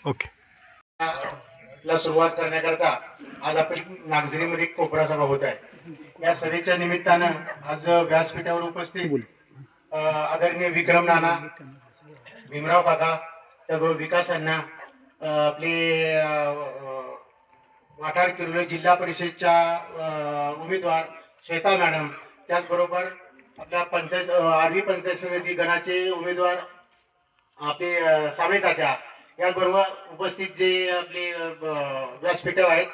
Okay. ला सुरुवात करण्याकरता आज आपली नागझरीमध्ये एक कोपरा सभा होत आहे. या सभेच्या निमित्तानं आज व्यासपीठावर उपस्थित आदरणीय विक्रम नाना, भीमराव काका, त्याबरोबर विकास अण्णा, आपले वाठार किर्लोळ जिल्हा परिषदच्या उमेदवार श्वेता मॅडम, त्याचबरोबर आपल्या पंचायत आर्वी पंचायत समिती गणाचे उमेदवार आपले सावे तात्या, याचबरोबर उपस्थित जे आपले व्यासपीठावर आहेत.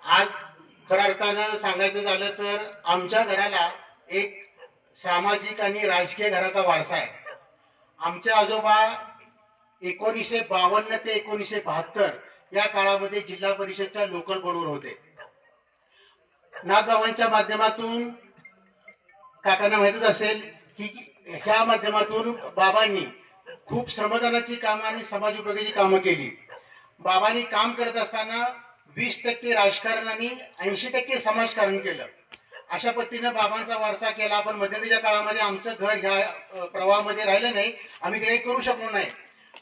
आज खऱ्या अर्थानं सांगायचं झालं तर आमच्या घराला एक सामाजिक आणि राजकीय घराचा वारसा आहे. आमचे आजोबा 1952 ते 1972 या काळामध्ये जिल्हा परिषदच्या लोकल बोर्डवर होते. नाथबाबांच्या माध्यमातून काकांना माहीतच असेल की ह्या माध्यमातून बाबांनी खूप श्रमदानाची कामं आणि समाज उपयोगाची कामं केली. बाबांनी काम करत असताना 20% राजकारण आणि 80% समाजकारण केलं. अशा पद्धतीनं बाबांचा वारसा केला. पण मध्यंतरीच्या काळामध्ये आमचं घर ह्या प्रवाहामध्ये राहिलं नाही, आम्ही ते करू शकलो नाही.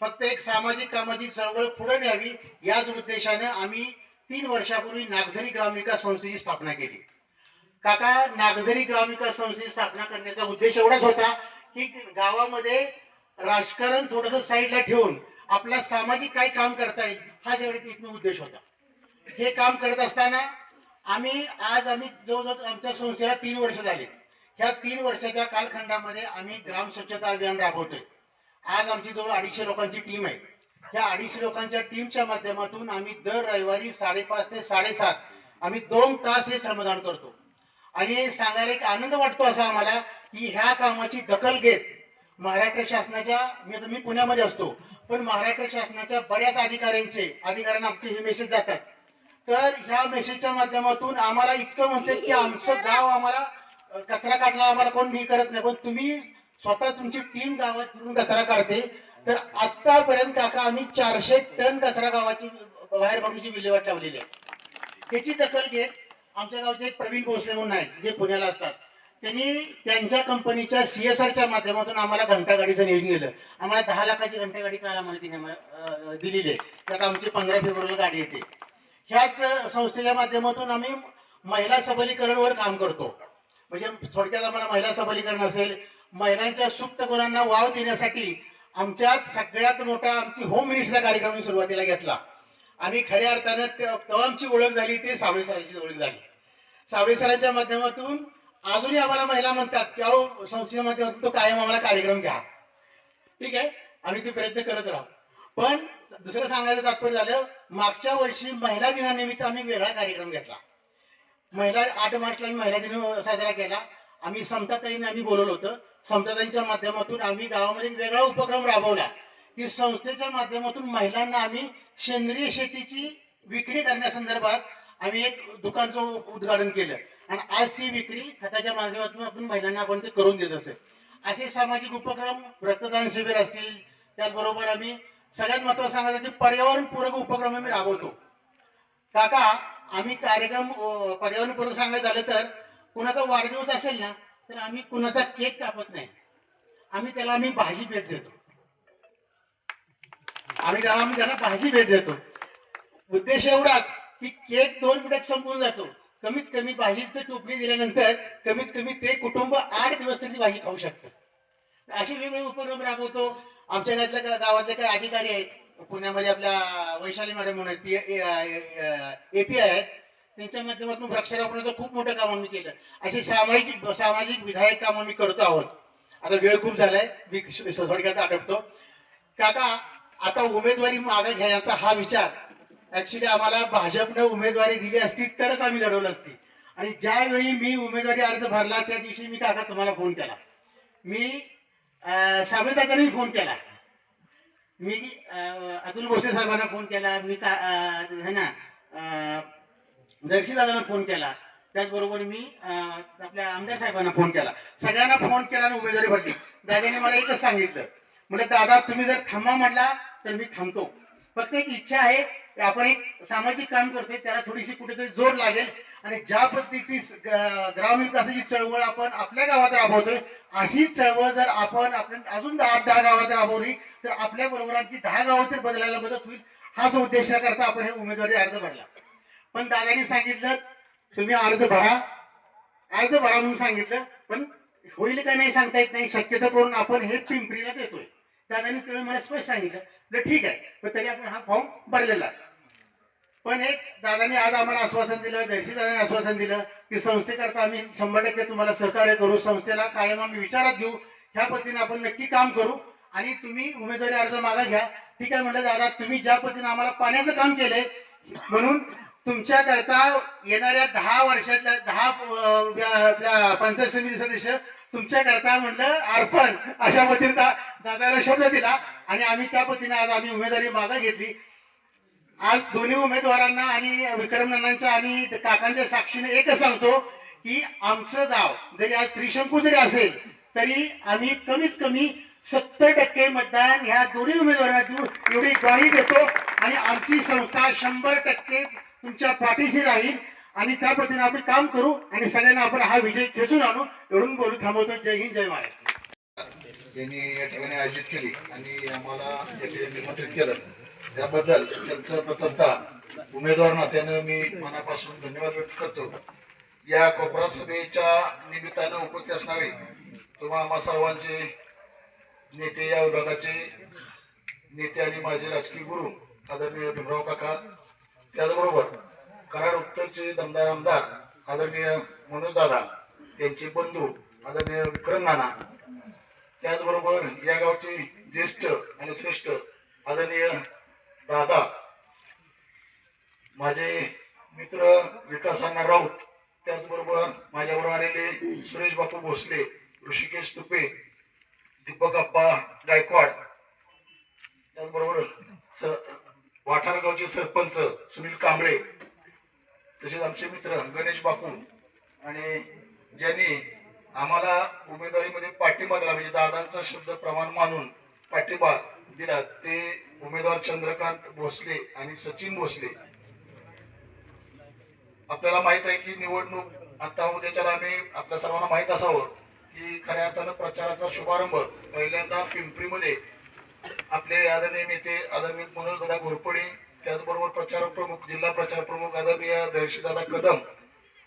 फक्त एक सामाजिक कामाची चळवळ पुढे न्यावी याच उद्देशानं आम्ही 3 वर्षापूर्वी नागझरी ग्रामविकास संस्थेची स्थापना केली. काका, नागझरी ग्रामविकास संस्थेची स्थापना करण्याचा उद्देश एवढाच होता की गावामध्ये राजकारण थोडंसं साईडला ठेवून आपला सामाजिक काही काम करता येईल, हा जेवढा उद्देश होता. हे काम करत असताना आम्ही जवळजवळ आमच्या संस्थेला 3 वर्ष झाले. ह्या 3 वर्षाच्या कालखंडामध्ये आम्ही ग्राम स्वच्छता अभियान राबवतोय. आज आमची जवळ 250 लोकांची टीम आहे. ह्या 250 लोकांच्या टीमच्या माध्यमातून आम्ही दर रविवारी 5:30 ते 7:30 आम्ही 2 तास हे श्रमदान करतो. आणि सांगायला एक आनंद वाटतो असा आम्हाला की ह्या कामाची दखल घेत महाराष्ट्र शासनाच्या, मी पुण्यामध्ये असतो, पण महाराष्ट्र शासनाच्या बऱ्याच अधिकाऱ्यांना आमचे हे मेसेज जातात. तर ह्या मेसेजच्या माध्यमातून आम्हाला इतकं म्हणतात की आमचं गाव, आम्हाला कचरा काढला आम्हाला कोण नाही करत नाही, पण तुम्ही स्वतः तुमची टीम गावात फिरून कचरा काढते. तर आतापर्यंत काका आम्ही 400 टन कचरा गावाची बाहेर काढण्याची विल्हेवाट लावलेली आहे. त्याची दखल घेत आमच्या गावचे एक प्रवीण भोसले म्हणून आहेत जे पुण्याला असतात, त्यांनी त्यांच्या कंपनीच्या CSRच्या माध्यमातून आम्हाला घंटा गाडीचं नियोजन केलं. आम्हाला 10 लाखाची घंटा गाडी काल आम्हाला तिने दिलेली आहे. त्यात आमची 15 फेब्रुवारीला गाडी येते. ह्याच संस्थेच्या माध्यमातून आम्ही महिला सबलीकरणवर काम करतो. म्हणजे थोडक्यात आम्हाला महिला सबलीकरण असेल, महिलांच्या सुप्त गुणांना वाव देण्यासाठी आमच्यात सगळ्यात मोठा आमची होम मिनिट्सचा कार्यक्रम सुरुवातीला घेतला. आणि खऱ्या अर्थानं तेव्हा आमची ओळख झाली ते सावळे सरांची ओळख झाली. सावळे सरांच्या माध्यमातून अजूनही आम्हाला महिला म्हणतात की अहो संस्थेच्या माध्यमातून तो कायम आम्हाला कार्यक्रम घ्या. ठीक आहे, आम्ही ते प्रयत्न करत राहू. पण दुसरं सांगायचं तात्पर्य झालं, मागच्या वर्षी महिला दिनानिमित्त आम्ही वेगळा कार्यक्रम घेतला. 8 मार्चला आम्ही महिला दिन साजरा केला. आम्ही समताताईंना आम्ही बोलवलं होतं. समताताईंच्या माध्यमातून आम्ही गावामध्ये एक वेगळा उपक्रम राबवला की संस्थेच्या माध्यमातून महिलांना आम्ही सेंद्रिय शेतीची विक्री करण्यासंदर्भात आम्ही एक दुकानचं उद्घाटन केलं. आणि आज ती विक्री खताच्या माध्यमातून आपण महिलांना आपण ते करून देत असेल. असे सामाजिक उपक्रम, रक्तदान शिबिर असतील, त्याचबरोबर आम्ही सगळ्यात महत्त्वाचं सांगायचं की पर्यावरणपूरक उपक्रम आम्ही राबवतो. काका, आम्ही कार्यक्रम पर्यावरणपूरक सांगायचं झालं तर कुणाचा वाढदिवस असेल ना तर आम्ही कुणाचा केक कापत नाही, आम्ही भाजी भेट देतो. आम्ही त्यांना भाजी भेट देतो. उद्देश एवढाच की केक 2 मिनिटात संपून जातो. कमीत कमी भाजीची टोपली दिल्यानंतर कमीत कमी ते कुटुंब 8 दिवस तरी भाजी खाऊ शकतं. असे वेगवेगळे उपक्रम राबवतो. आमच्या गावातले काही अधिकारी आहेत, पुण्यामध्ये आपल्या वैशाली मॅडम म्हणून API आहेत, त्यांच्या माध्यमातून वृक्षारोपणाचं खूप मोठं काम आम्ही केलं. असे सामाजिक विधायक काम आम्ही करतो आहोत. आता वेळ खूप झालाय, मी थोडक्यात आटपतो. काका, आता उमेदवारी मागे घ्यायचा हा विचार ऍक्च्युली आम्हाला भाजपनं उमेदवारी दिली असती तरच आम्ही लढवलं असती. आणि ज्यावेळी मी उमेदवारी अर्ज भरला त्या दिवशी मी काका तुम्हाला फोन केला, मी सावळे दादांनी फोन केला, मी अतुल भोसले साहेबांना फोन केला, मी दर्शी दादांना फोन केला, त्याचबरोबर मी आपल्या आमदार साहेबांना फोन केला. सगळ्यांना फोन केला आणि उमेदवारी भरली. दादाने मला एकच सांगितलं, म्हणजे दादा तुम्ही जर थांबा म्हटला तर मी थांबतो, फक्त एक इच्छा आहे, की आपण एक सामाजिक काम करतोय, त्याला थोडीशी कुठेतरी जोड लागेल आणि ज्या पद्धतीची ग्रामविकासाची चळवळ आपण आपल्या गावात राबवतोय, अशी चळवळ जर आपण अजून 10 गावात राबवली तर आपल्या बरोबर आणखी 10 गावात तर बदलायला मदत होईल. हाच उद्देश करता आपण हे उमेदवारी अर्ज भरला. पण दादांनी सांगितलं तुम्ही अर्ज भरा म्हणून सांगितलं, पण होईल का नाही सांगता येत नाही. शक्यता करून आपण हे पिंपरीला देतोय. दादांनी तुम्ही मला स्पष्ट सांगितलं ठीक आहे, पण तरी आपण हा फॉर्म भरलेला आहे. पण एक दादांनी आज आम्हाला आश्वासन दिलं, दर्शीदारांनी आश्वासन दिलं की संस्थेकरता आम्ही 100% तुम्हाला सहकार्य करू, संस्थेला कायम आम्ही विचारात घेऊ, ह्या पद्धतीने आपण नक्की काम करू आणि तुम्ही उमेदवारी अर्ज मागा घ्या. ठीक आहे म्हणलं दादा, तुम्ही ज्या पद्धतीने आम्हाला पाण्याचं काम केलंय म्हणून तुमच्याकरता येणाऱ्या 10 वर्षातल्या 10 आपल्या पंचायत समिती सदस्य तुमच्याकरता म्हणलं अर्पण अशा पद्धतीने दादाला शब्द दिला आणि आम्ही त्या पद्धतीने आज आम्ही उमेदवारी मागा घेतली. आज दोन्ही उमेदवारांना आणि विक्रम नानांच्या आणि काकांच्या साक्षीने एकच सांगतो की आमचं गाव जरी आज त्रिशंकू जरी असेल तरी आम्ही कमीत कमी 70% मतदान ह्या दोन्ही उमेदवारांना देऊ एवढी ग्वाही देतो आणि आमची संस्था 100% तुमच्या पाठीशी राहील आणि त्या पद्धतीने आपण काम करू आणि सगळ्यांना आपण हा विजय खेचून आणू. एवढून बोलू थांबवतो. जय हिंद, जय महाराष्ट्र. यांनी या ठिकाणी आयोजित केली आणि आम्हाला या ठिकाणी निमंत्रित केलं त्याबद्दल त्यांचं प्रथमतः उमेदवार नात्यानं मी मनापासून धन्यवाद व्यक्त करतो. या कोपरा सभेच्या निमित्तानं उपस्थित असणारे तुम्हा आम्हा सर्वांचे नेते, या विभागाचे नेते आणि माझे राजकीय गुरु आदरणीय भीमराव काका, त्याचबरोबर कराड उत्तरचे दमदार आमदार आदरणीय मनोज दादा, त्यांचे बंधू आदरणीय विक्रम नाना, त्याचबरोबर या गावचे ज्येष्ठ आणि श्रेष्ठ आदरणीय दादा, माझे मित्र विकासांना राऊत, त्याचबरोबर माझ्याबरोबर आलेले सुरेश बापू भोसले, ऋषिकेश तुपे, दीपक अप्पा गायकवाड, त्याचबरोबर वाठारगावचे सरपंच सुनील कांबळे, तसेच आमचे मित्र गणेश बापू आणि ज्यांनी आम्हाला उमेदवारीमध्ये पाठिंबा दिला, म्हणजे दादांचा शब्द प्रमाण मानून पाठिंबा दिला, ते उमेदवार चंद्रकांत भोसले आणि सचिन भोसले. आपल्याला माहित आहे की निवडणूक आता उद्याच्याला आम्ही आपल्या सर्वांना माहीत असावं की खऱ्या अर्थानं प्रचाराचा शुभारंभ पहिल्यांदा पिंपरीमध्ये आपले आदरणीय नेते आदरणीय मनोज दादा घोरपडे, त्याचबरोबर प्रचार प्रमुख, जिल्हा प्रचार प्रमुख आदरणीय दर्शीदादा कदम,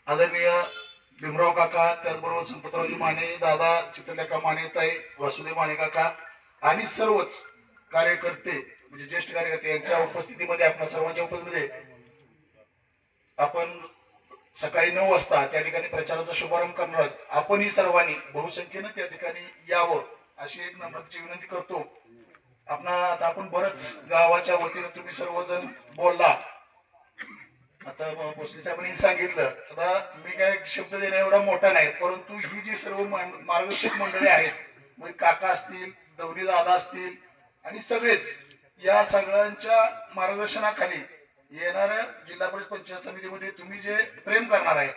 आदरणीय भीमराव काका, त्याचबरोबर संपतरावजी माने दादा, चित्रलेखा माने ताई, वासुदेव माने काका आणि सर्वच कार्यकर्ते म्हणजे ज्येष्ठ कार्यकर्ते यांच्या उपस्थितीमध्ये आपल्या सर्वांच्या उपस्थितीमध्ये आपण सकाळी 9 वाजता त्या ठिकाणी प्रचाराचा शुभारंभ करणार आहोत. आपणही सर्वांनी बहुसंख्येनं त्या ठिकाणी यावं अशी एक नम्रतेची विनंती करतो. आता आपण बरंच गावाच्या वतीनं तुम्ही सर्वजण बोलला, आता भोसले साहेबांनी सांगितलं, आता मी काय शब्द देण्या एवढा मोठा नाही, परंतु ही जी सर्व मार्गदर्शक मंडळी आहेत, म्हणजे काका असतील, दौरी दादा असतील आणि सगळेच, या सगळ्यांच्या मार्गदर्शनाखाली येणाऱ्या जिल्हा परिषद पंचायत समितीमध्ये तुम्ही जे प्रेम करणार आहे,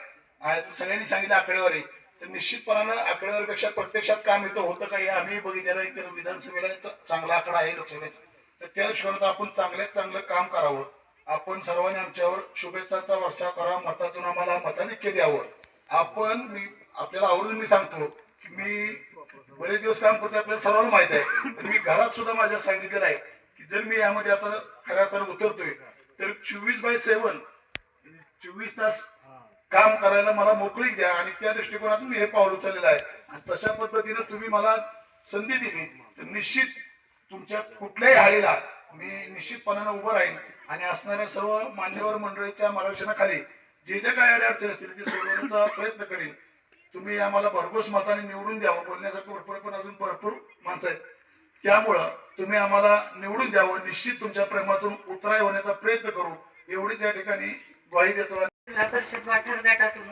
सगळ्यांनी सांगितलं आकडेवारी, तर निश्चितपणानं आकडेवारीपेक्षा प्रत्यक्षात काम येतं होतं का हे आम्ही बघितलेलं आहे. तर विधानसभेला चांगला आकडा आहे लोकसभेचा, तर त्या हिशोबाने आपण चांगल्यात चांगलं काम करावं. आपण सर्वांनी आमच्यावर शुभेच्छांचा वर्षाव करा, मतातून आम्हाला मताधिक्य द्यावं. आपल्याला आवडून मी सांगतो की मी बरेच दिवस काम करतो, आपल्याला सर्वांना माहित आहे, तर मी घरात सुद्धा माझ्या सांगितलेलं आहे की जर मी यामध्ये आता खऱ्या अर्थानं उतरतोय तर 24/7 24 तास काम करायला मला मोकळीक द्या आणि त्या दृष्टिकोनातून मी हे पाऊल उचललेलं आहे. आणि तशा पद्धतीनं तुम्ही मला संधी दिली तर निश्चित तुमच्या कुठल्याही हाळीला मी निश्चितपणानं उभं राहीन आणि असणाऱ्या सर्व मान्यवर मंडळीच्या मार्गदर्शनाखाली जे जे काही अडचणी असतील ते सोडवण्याचा प्रयत्न करीन. तुम्ही आम्हाला भरघोस मताने निवडून द्यावं. बोलण्यासारखं भरपूर पण अजून भरपूर माणसं आहेत, त्यामुळं तुम्ही आम्हाला निवडून द्यावं. निश्चित तुमच्या प्रेमातून उतराई होण्याचा प्रयत्न करू एवढीच या ठिकाणी ग्वाही देतो. जिल्हा परिषद वाठार गटातून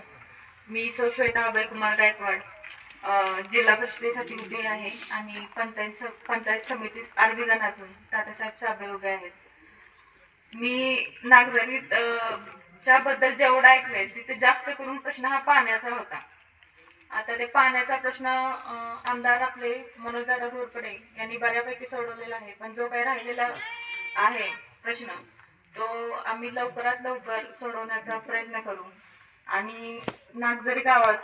मी सौ श्वेता अभय कुमार गायकवाड जिल्हा परिषदेसाठी उभी आहे आणि पंचायत समिती आरबी गणातून तात्यासाहेब साबळे उभे आहेत. मी नागझरीत च्या बद्दल जेवढं ऐकलंय तिथे जास्त करून प्रश्न हा पाण्याचा होता. आता ते पाण्याचा प्रश्न आमदार आपले मनोजदादा घोरपडे यांनी बऱ्यापैकी सोडवलेला आहे, पण जो काही राहिलेला आहे प्रश्न तो आम्ही लवकरात लवकर सोडवण्याचा प्रयत्न करू आणि नागझरी गावात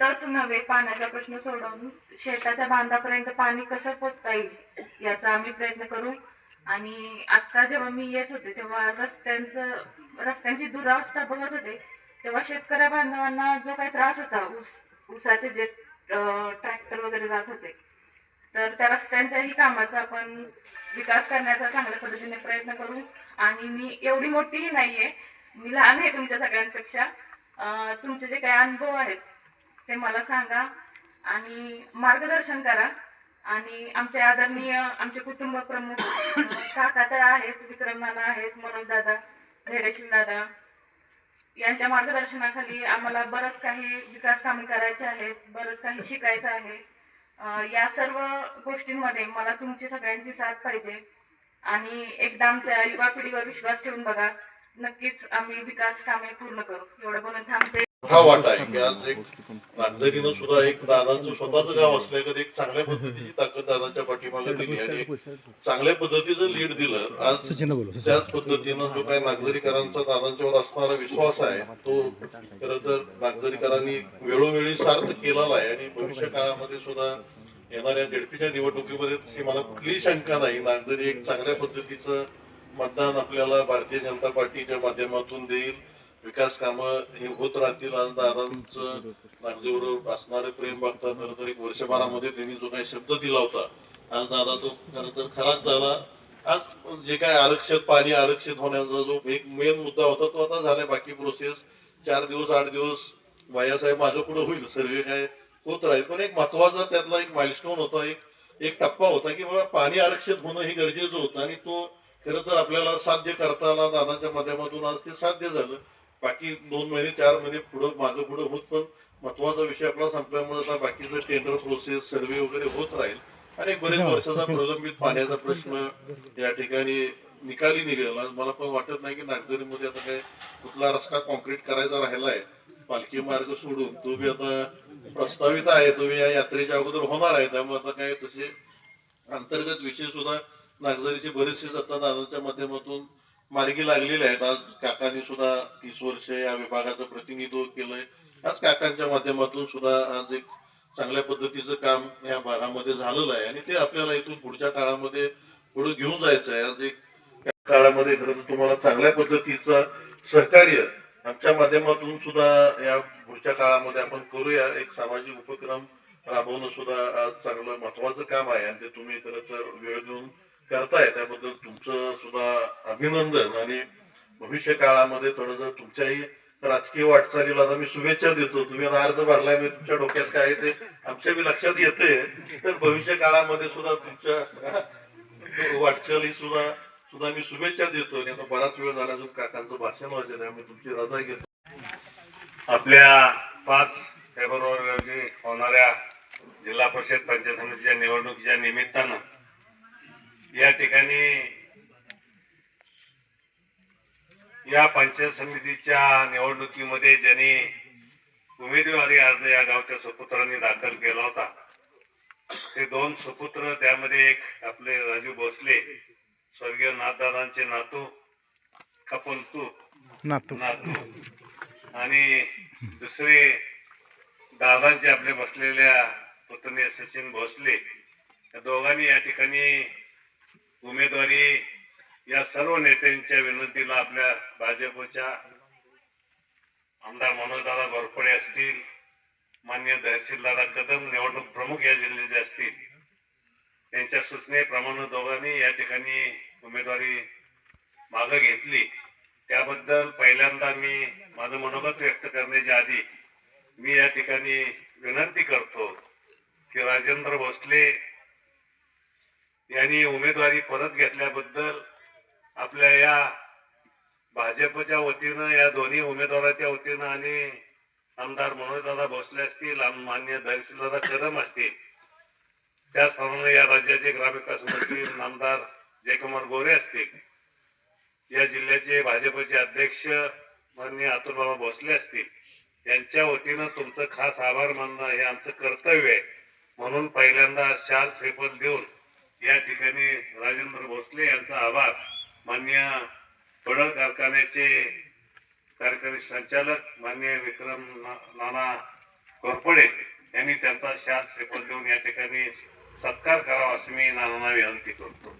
तच नव्हे पाण्याचा प्रश्न सोडवून शेताच्या बांधापर्यंत पाणी कसं पोचता येईल याचा आम्ही प्रयत्न करू. आणि आता जेव्हा मी येत होते तेव्हा रस्त्यांची दुरावस्था बघत होते तेव्हा शेतकऱ्या बांधवांना जो काही त्रास होता ऊसाचे जे ट्रॅक्टर वगैरे जात होते तर त्या रस्त्यांच्याही कामाचा आपण विकास करण्याचा चांगल्या पद्धतीने प्रयत्न करू. आणि मी एवढी मोठीही नाहीये, मी लहान आहे तुमच्या सगळ्यांपेक्षा. तुमचे जे काही अनुभव आहेत ते मला सांगा आणि मार्गदर्शन करा. आणि आमचे आदरणीय आमचे कुटुंब प्रमुख काका तर आहेत, विक्रम नाना आहेत, मनोज दादा, धैर्यशील दादा यांच्या मार्गदर्शनाखाली आम्हाला बरंच काही विकास कामे करायचे आहेत, बरंच काही शिकायचं आहे. या सर्व गोष्टींमध्ये मला तुमची सगळ्यांची साथ पाहिजे. आणि एकदा आमच्या युवा पिढीवर विश्वास ठेवून बघा, नक्कीच आम्ही विकास कामे पूर्ण करू. एवढं बोलून थांबते. मोठा वाटा आहे की आज एक नागझरीनं सुद्धा एक दादांचं स्वतःच गाव असल्याकडे एक चांगल्या पद्धतीची ताकद दादांच्या पाठीमागे दिली आणि चांगल्या पद्धतीचं लीड दिलं. आज त्याच पद्धतीनं जो काही नागझरीकरांचा दादांच्यावर असणारा विश्वास आहे तो खरं तर नागझरीकरांनी वेळोवेळी सार्थ केलेला आहे. आणि भविष्य काळामध्ये सुद्धा येणाऱ्या झेडपीच्या निवडणुकीमध्ये तशी मला कुठलीही शंका नाही. नागझरी एक चांगल्या पद्धतीचं मतदान आपल्याला भारतीय जनता पार्टीच्या माध्यमातून देईल. विकास कामं हे होत राहतील. आज दादांचं नागझरीवर असणारे प्रेम बघता तर एक वर्षभरामध्ये त्यांनी जो काही शब्द दिला होता आज दादा तो खरं तर खराच झाला. आज जे काय पाणी आरक्षित होण्याचा जो एक मेन मुद्दा होता तो आता झालाय. बाकी प्रोसेस 4 दिवस 8 दिवस बायासाहेब माझं पुढे होईल, सर्वे काय होत राहील. पण एक महत्वाचा त्यातला एक माइलस्टोन होता, एक टप्पा होता की बाबा पाणी आरक्षित होणं हे गरजेचं होतं आणि तो खरं तर आपल्याला साध्य करता आला. दादांच्या माध्यमातून आज ते साध्य झालं. बाकी 2 महिने 4 महिने पुढं मागं पुढं होत, पण महत्वाचा विषय आपला संपल्यामुळे आता बाकीचं टेंडर प्रोसेस सर्वे वगैरे होत राहील आणि बरेच वर्षाचा प्रलंबित पाण्याचा प्रश्न या ठिकाणी निकाली निघेल. आज मला पण वाटत नाही की नागझरीमध्ये आता काय कुठला रस्ता कॉन्क्रीट करायचा राहिला आहे. पालखी मार्ग सोडून तो बी आता प्रस्तावित आहे, तो बी या यात्रेच्या अगोदर होणार आहे. त्यामुळे आता काय तसे अंतर्गत विषय सुद्धा नागझरीचे बरेचसे आता दादांच्या माध्यमातून मार्गी लागलेले आहेत. आज काकांनी सुद्धा 30 वर्ष या विभागाचं प्रतिनिधित्व केलंय. आज काकांच्या माध्यमातून सुद्धा आज एक चांगल्या पद्धतीचं काम या भागामध्ये झालेलं आहे आणि ते आपल्याला इथून पुढच्या काळामध्ये पुढे घेऊन जायचं आहे. आज एक काळामध्ये खरं तर तुम्हाला चांगल्या पद्धतीचं सहकार्य आमच्या माध्यमातून सुद्धा या पुढच्या काळामध्ये आपण करूया. एक सामाजिक उपक्रम राबवणं सुद्धा आज चांगलं महत्वाचं काम आहे आणि ते तुम्ही खरं तर वेळ देऊन करताय त्याबद्दल तुमचं सुद्धा अभिनंदन. आणि भविष्य काळामध्ये थोडं जर तुमच्याही राजकीय वाटचालीला आता मी शुभेच्छा देतो. तुम्ही आता अर्ज भरलाय, मी तुमच्या डोक्यात काय आहे ते आमच्या बी लक्षात येते. तर भविष्य काळामध्ये सुद्धा तुमच्या वाटचाली सुद्धा मी शुभेच्छा देतो. आणि आता बराच वेळ झाला अजून काकांचं भाषण व्हायचं आहे, आम्ही तुमची रजा घेतो. आपल्या 5 फेब्रुवारी रोजी होणाऱ्या जिल्हा परिषद पंचायत समितीच्या निवडणुकीच्या निमित्तानं या ठिकाणी या पंचायत समितीच्या निवडणुकीमध्ये ज्यांनी उमेदवारी अर्ज या गावच्या सुपुत्रांनी दाखल केला होता ते 2 सुपुत्र, त्यामध्ये एक आपले राजू भोसले स्वर्गीय नाथदादांचे नातू नातू आणि दुसरे दादांचे आपले बसलेल्या पुतणे सचिन भोसले, या दोघांनी या ठिकाणी उमेदवारी या सर्व नेत्यांच्या विनंतीला आपल्या भाजपच्या आमदार मनोजदादा घोरपडे असतील, मान्य धैर्यशीलदादा कदम निवडणूक प्रमुख या जिल्ह्याचे असतील, त्यांच्या सूचनेप्रमाणे दोघांनी या ठिकाणी उमेदवारी मागे घेतली. त्याबद्दल पहिल्यांदा मी माझं मनोगत व्यक्त करण्याच्या आधी मी या ठिकाणी विनंती करतो की राजेंद्र भोसले यांनी उमेदवारी परत घेतल्याबद्दल आपल्या या भाजपच्या वतीनं, या दोन्ही उमेदवाराच्या वतीनं आणि आमदार मनोजदादा भोसले असतील, मान्य धैर्यशीलदादा कदम असतील, त्याचप्रमाणे या राज्याचे ग्रामविकास मंत्री आमदार जयकुमार गोरे असतील, या जिल्ह्याचे भाजपचे अध्यक्ष माननीय अतुलबाबा भोसले असतील, यांच्या वतीनं तुमचं खास आभार मानणं हे आमचं कर्तव्य आहे. म्हणून पहिल्यांदा शाल श्रीफल देऊन या ठिकाणी राजेंद्र भोसले यांचा आभार माननीय फळ कारखान्याचे कार्यकारी संचालक माननीय विक्रम नाना घोरपडे यांनी त्यांचा शाल श्रीफळ देऊन या ठिकाणी सत्कार करावा अशी मी नानांना विनंती करतो.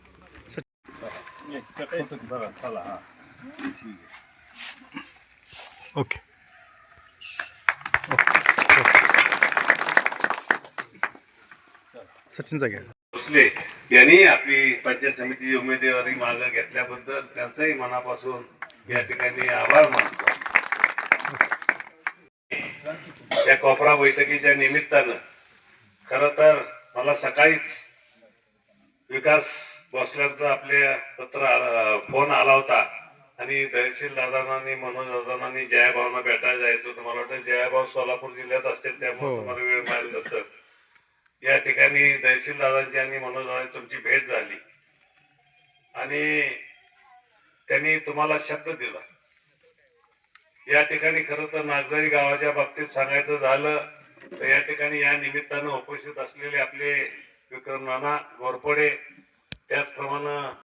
ओके. सचिन जागे. भोसले यांनी आपली पंचायत समितीची उमेदवारी मागे घेतल्याबद्दल त्यांचाही मनापासून या ठिकाणी आभार मानतो. या कोपरा बैठकीच्या निमित्तानं खर तर मला सकाळीच विकास भोसल्यांचा आपल्या फोन आला होता आणि तहसील दादांनी मनोज दादांनी जयाभावना भेटायला जायचं होतं. मला वाटतं जयाभाव सोलापूर जिल्ह्यात असतील त्यामुळे तुम्हाला वेळ मिळाला नसेल. या ठिकाणी तहसील दादांची आणि मनोज दादांची तुमची भेट झाली आणि त्यांनी तुम्हाला शब्द दिला. या ठिकाणी खरं तर नागझरी गावाच्या बाबतीत सांगायचं झालं तर या ठिकाणी या निमित्तानं उपस्थित असलेले आपले विक्रम नाना घोरपडे, त्याचप्रमाणे